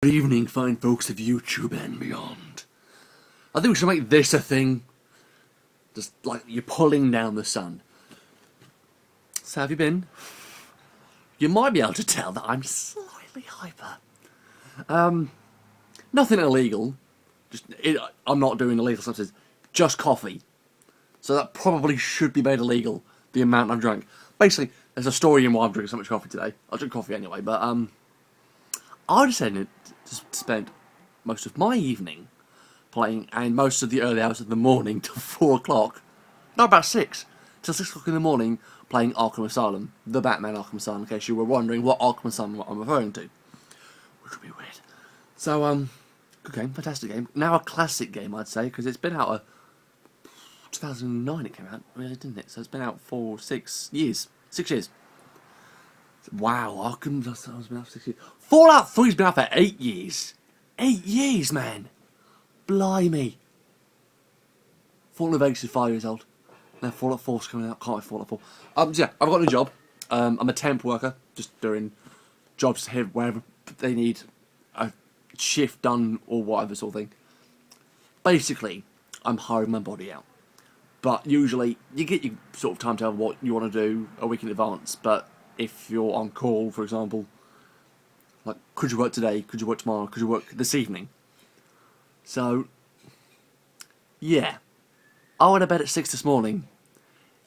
Good evening, fine folks of YouTube and beyond. I think we should make this a thing. Just like you're pulling down the sun. So have you been? You might be able to tell that I'm slightly hyper. Nothing illegal. I'm not doing illegal substances. Just coffee. So that probably should be made illegal, the amount I've drank. Basically, there's a story in why I'm drinking so much coffee today. I drink coffee anyway, but I decided to spend most of my evening playing, and most of the early hours of the morning till 4 o'clock, no, about 6, till 6 o'clock in the morning, playing Arkham Asylum, the Batman Arkham Asylum, in case you were wondering what Arkham Asylum I'm referring to. Which would be weird. So, good game, fantastic game. Now a classic game, I'd say, because it's been out 2009 it came out, really, didn't it? So it's been out for 6 years. 6 years. Wow, Arkham Asylum's been out for 6 years. Fallout 3's been out for 8 years. 8 years, man. Blimey. Fallout New Vegas is 5 years old. Now Fallout 4's coming out. Can't wait for Fallout 4. So yeah, I've got a new job. I'm a temp worker, just doing jobs here wherever they need a shift done or whatever sort of thing. Basically, I'm hiring my body out. But usually, you get your sort of timetable what you want to do a week in advance. But if you're on call, for example, like, could you work today? Could you work tomorrow? Could you work this evening? So, yeah. I went to bed at 6 this morning.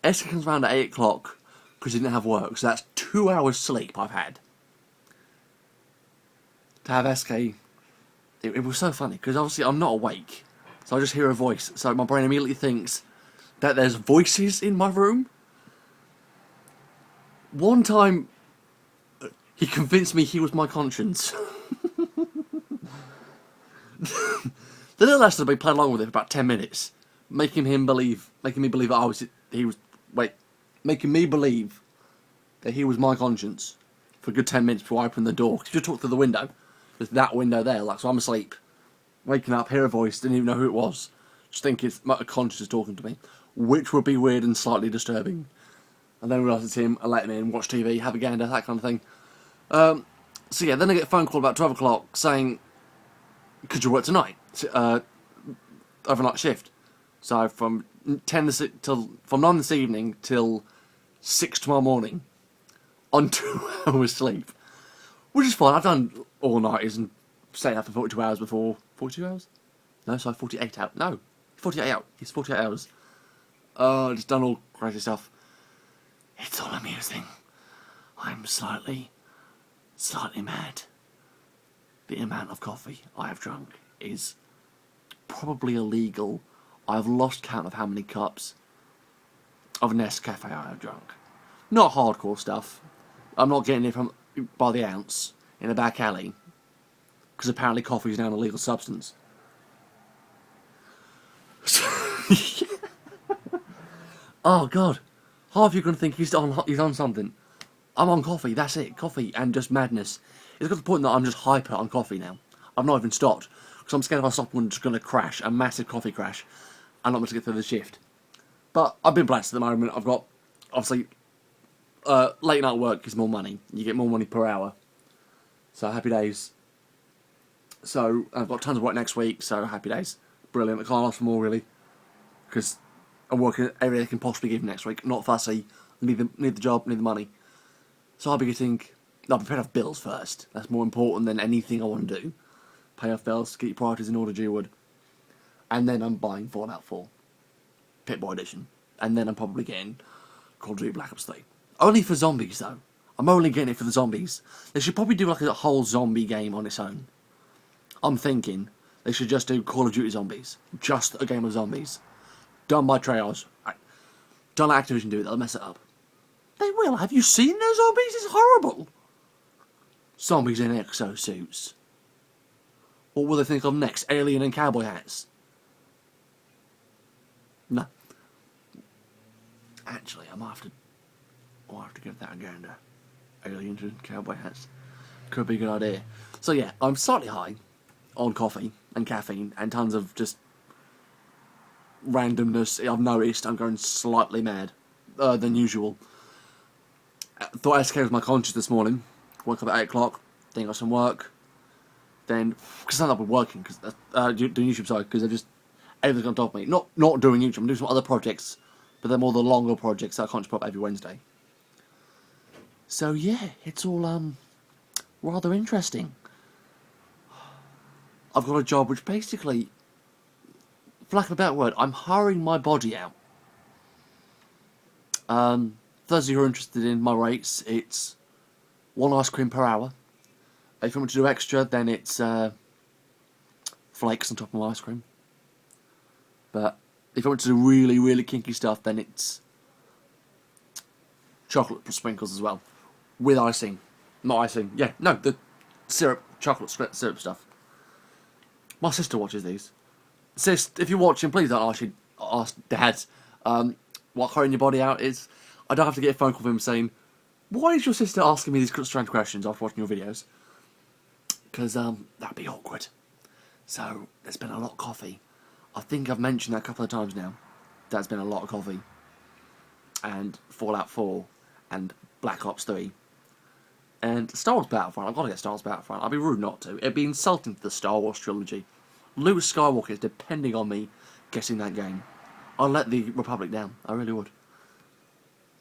Esther comes around at 8 o'clock because she didn't have work. So that's 2 hours sleep I've had. To have SK, it was so funny because obviously I'm not awake. So I just hear a voice. So my brain immediately thinks that there's voices in my room. One time, he convinced me he was my conscience. The little Lester had played along with it for about 10 minutes, making me believe that making me believe that he was my conscience for a good 10 minutes before I opened the door. Because you talk through the window, there's that window there, like, so I'm asleep, waking up, hear a voice, didn't even know who it was, just think it's my conscience talking to me, which would be weird and slightly disturbing. And then realise it's him, I let him in, watch TV, have a gander, that kind of thing. So yeah, then I get a phone call about 12 o'clock saying, could you work tonight? Overnight shift. So from 9 this evening till 6 tomorrow morning, on 2 hours sleep. Which is fine, I've done all-nighters and stayed up for 42 hours before. 42 hours? No, sorry, 48 hours. No, 48 hours. It's 48 hours. Just done all crazy stuff. It's all amusing. I'm slightly mad. The amount of coffee I have drunk is probably illegal. I've lost count of how many cups of Nescafe I have drunk. Not hardcore stuff. I'm not getting it from by the ounce in a back alley, because apparently coffee is now an illegal substance. Oh God. Half of you are going to think he's on something. I'm on coffee, that's it. Coffee and just madness. It's got to the point that I'm just hyper on coffee now. I've not even stopped. Because I'm scared if I stop, I'm just going to crash. A massive coffee crash. I'm not going to get through the shift. But I've been blessed at the moment. I've got, obviously, late night work is more money. You get more money per hour. So happy days. So I've got tons of work next week, so happy days. Brilliant. I can't ask for more, really. Because I'm working every day I can possibly give next week. Not fussy. Need the job, need the money. So I'll be paying off bills first. That's more important than anything I want to do. Pay off bills, get your priorities in order, GWOOD. And then I'm buying Fallout 4. Pit-Boy Edition. And then I'm probably getting Call of Duty Black Ops 3. Only for zombies, though. I'm only getting it for the zombies. They should probably do like a whole zombie game on its own. I'm thinking they should just do Call of Duty Zombies. Just a game of zombies. Done by Treyarch. Don't let Activision do it, they'll mess it up. They will. Have you seen those zombies? It's horrible. Zombies in exosuits. What will they think of next? Alien and cowboy hats? No. Actually, I might have to give that a gander. Aliens and cowboy hats. Could be a good idea. So yeah, I'm slightly high on coffee and caffeine and tons of just randomness. I've noticed I'm going slightly mad than usual. Thought SK was my conscience this morning. Woke up at 8 o'clock, then got some work. then because I'm not working because doing YouTube side because they're just everything's on top of me. Not doing YouTube. I'm doing some other projects, but they're more the longer projects that I can't just put up every Wednesday. So yeah, it's all rather interesting. I've got a job which basically, for lack of a better word, I'm hiring my body out. For those of you who are interested in my rates, it's 1 ice cream per hour. If you want me to do extra, then it's flakes on top of my ice cream. But if you want to do really, really kinky stuff, then it's chocolate sprinkles as well. With icing. Not icing. Yeah, no, the syrup, chocolate syrup stuff. My sister watches these. Sis, if you're watching, please don't ask Dad what hiring your body out is. I don't have to get a phone call from him saying, why is your sister asking me these strange questions after watching your videos? Because that'd be awkward. So, there's been a lot of coffee. I think I've mentioned that a couple of times now. There's been a lot of coffee. And Fallout 4. And Black Ops 3. And Star Wars Battlefront. I've got to get Star Wars Battlefront. I'd be rude not to. It'd be insulting to the Star Wars trilogy. Luke Skywalker is depending on me getting that game. I'll let the Republic down. I really would.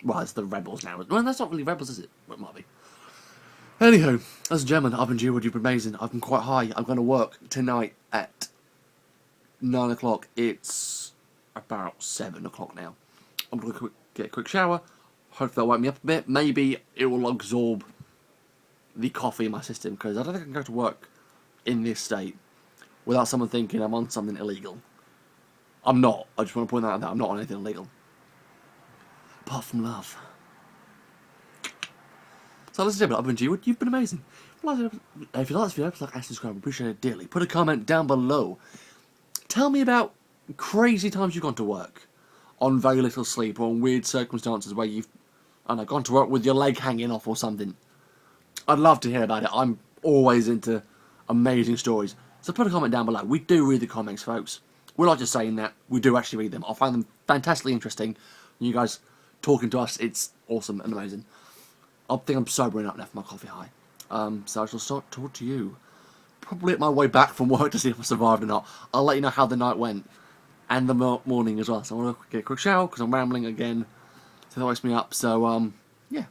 Well, it's the Rebels now. Well, that's not really Rebels, is it? Well, it might be. Anywho, as a gentleman, I've been GWOOD, you've been amazing. I've been quite high. I'm going to work tonight at 9 o'clock. It's about 7 o'clock now. I'm going to get a quick shower. Hopefully that'll wake me up a bit. Maybe it will absorb the coffee in my system, because I don't think I can go to work in this state without someone thinking I'm on something illegal. I'm not. I just want to point out that I'm not on anything illegal. Apart from love. So ladies and gentlemen, I've been GWOOD. You've been amazing. If you like this video, please like and subscribe. I appreciate it dearly. Put a comment down below. Tell me about crazy times you've gone to work on very little sleep, or on weird circumstances where you've, I don't know, gone to work with your leg hanging off or something. I'd love to hear about it. I'm always into amazing stories. So put a comment down below. We do read the comments, folks. We're not just saying that. We do actually read them. I find them fantastically interesting. You guys talking to us, it's awesome and amazing. I think I'm sobering up now for my coffee high. So I shall start to talk to you. Probably at my way back from work to see if I survived or not. I'll let you know how the night went. And the morning as well. So I want to get a quick shower because I'm rambling again. So that wakes me up. So, yeah.